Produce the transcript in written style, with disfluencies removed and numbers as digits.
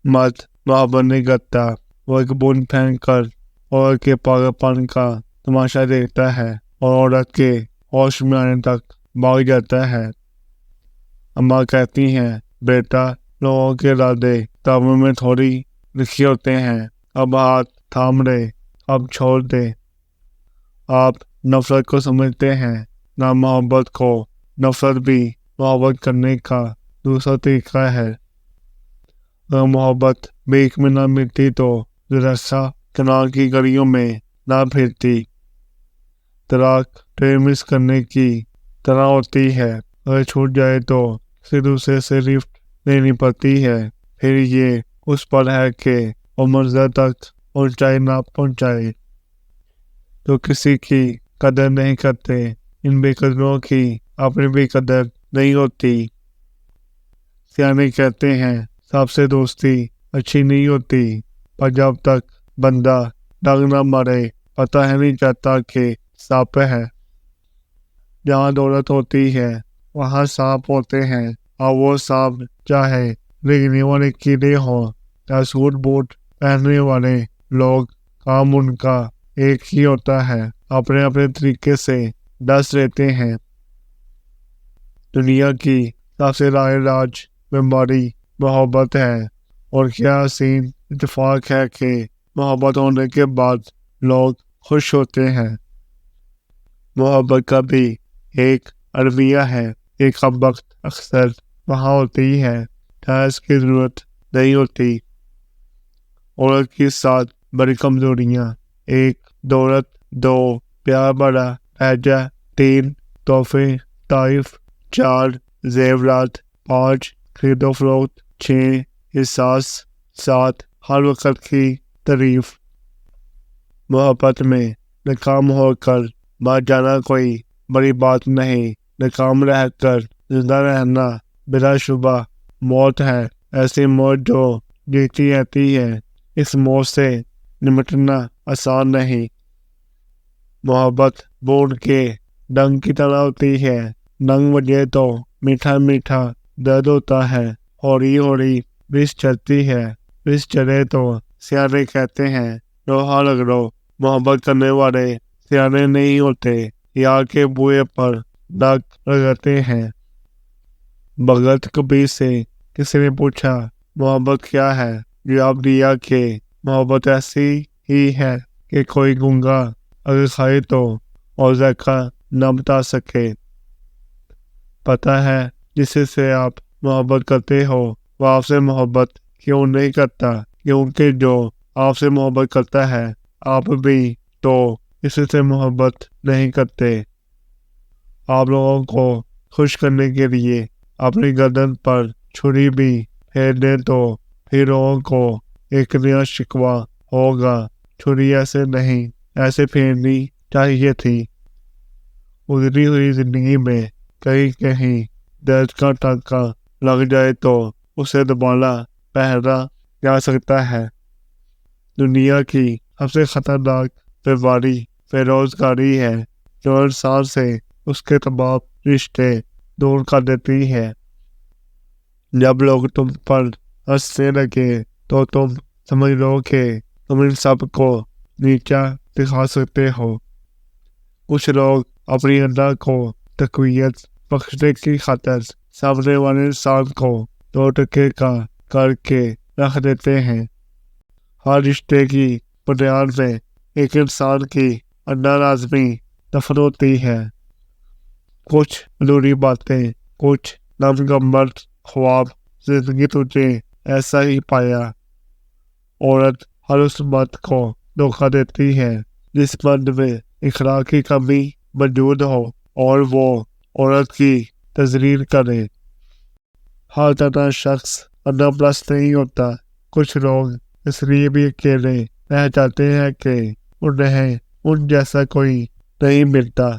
मर्द मोहब्बत नहीं करता, वो एक बूंद फेंक कर औरत के पागलपन का तमाशा देखता है और औरत के होश में आने तक भाग जाता है। अम्मा कहती हैं, बेटा, लोगों के इरादे किताबों में थोड़ी लिखे होते हैं, अब हाथ थाम ले, अब छोड़ दे। आप नफरत को समझते हैं, ना मोहब्बत को। नफरत भी मोहब्बत करने का दूसरा तरीका है। अगर मोहब्बत बीच में ना मिलती तो रस्सा किनार की गलियों में ना फिरती। तलाक ट्रेन मिस करने की तरह होती है, अगर छूट जाए तो किसी दूसरे से लिफ्ट लेनी पड़ती है, फिर ये उस पर है कि वो मंजिल तक पहुंचाए ना पहुंचाए। तो किसी की कदर नहीं करते, इन बेकदरों की अपनी भी कदर नहीं होती। सियाने कहते हैं, सबसे दोस्ती अच्छी नहीं होती, पर जब तक बंदा डंग न मारे पता है नहीं चाहता कि सांप है। जहाँ दौलत होती है वहाँ सांप होते हैं, और वो सांप चाहे रेंगने वाले कीड़े हों या सूट बूट पहनने वाले लोग, काम उनका एक ही होता है, अपने अपने तरीके से डस रहते हैं। दुनिया की सबसे राज बीमारी मोहब्बत है, और क्या हसीन इत्तेफाक है कि मोहब्बत होने के बाद लोग खुश होते हैं। मोहब्बत का भी एक अलविया है, एक वक्त अक्सर वहाँ होती है जहाँ इसकी जरूरत नहीं होती। औरत की 7 बड़ी कमजोरियाँ: 1 दौलत, 2 प्यार भरा लहजा, 3 तोहफे तारीफ, 4 जेवरात, 5 खरीदो फरोख्त, 6 एहसास, 7 हर वक्त की तारीफ। मोहब्बत में नाकाम होकर मर जाना कोई बड़ी बात नहीं, नाकाम रहकर जिंदा रहना बिलाशुबा मौत है, ऐसी मौत जो जीती रहती है। इस मौत से निपटना आसान नहीं। मोहब्बत बूंद के डंग की तरह होती है, डंग बजे तो मीठा मीठा दर्द होता है, हौली हौली विष चढ़ती है, विष चढ़े तो सियाने कहते हैं, लोहा लग लो। मोहब्बत करने वाले सियाने नहीं होते, यार के बुए पर दाग लगाते हैं। भगत कबीर से किसी ने पूछा, मोहब्बत क्या है? जवाब दिया कि मोहब्बत ऐसी ही है कि कोई गूंगा अगर खाए तो और ज़ायका न बता सके। पता है जिससे आप मोहब्बत करते हो वो आपसे मोहब्बत क्यों नहीं करता, क्योंकि जो आपसे मोहब्बत करता है आप भी तो इससे मोहब्बत नहीं करते। आप लोगों को खुश करने के लिए अपनी गर्दन पर छुरी भी फेर दें तो फिर लोगों को एक नया शिकवा होगा, छुरी ऐसे नहीं, ऐसे फेरनी चाहिए थी। गुजरी हुई जिंदगी में कहीं कहीं दर्द का टांका लग जाए तो उसे दोबारा पहना जा सकता है। दुनिया की सबसे खतरनाक बीमारी बेरोजगारी है, जो इंसान से उसके तमाम रिश्ते दूर कर देती है। जब लोग तुम पर हंसने लगे तो तुम समझ लो कि तुम इन सब को नीचा दिखा सकते हो। कुछ लोग अपनी अदा को तकवीत बख्शने की खातिर सामने वाले इंसान को 2 टके का करके रख देते हैं। हर रिश्ते की बुनियाद में एक इंसान की अंदर आजमी दफन होती है। कुछ अधूरी बातें, कुछ नामुकम्मल ख्वाब, जिंदगी तुझे ऐसा ही पाया। औरत हर उस मर्द को धोखा देती है जिस मर्द में इखलाक की कमी मौजूद हो और वो औरत की तजरीर करे। हर तरह शख्स अनपरस्त नहीं होता। कुछ लोग इसलिए भी अकेले रह जाते हैं कि उन्हें उन जैसा कोई नहीं मिलता।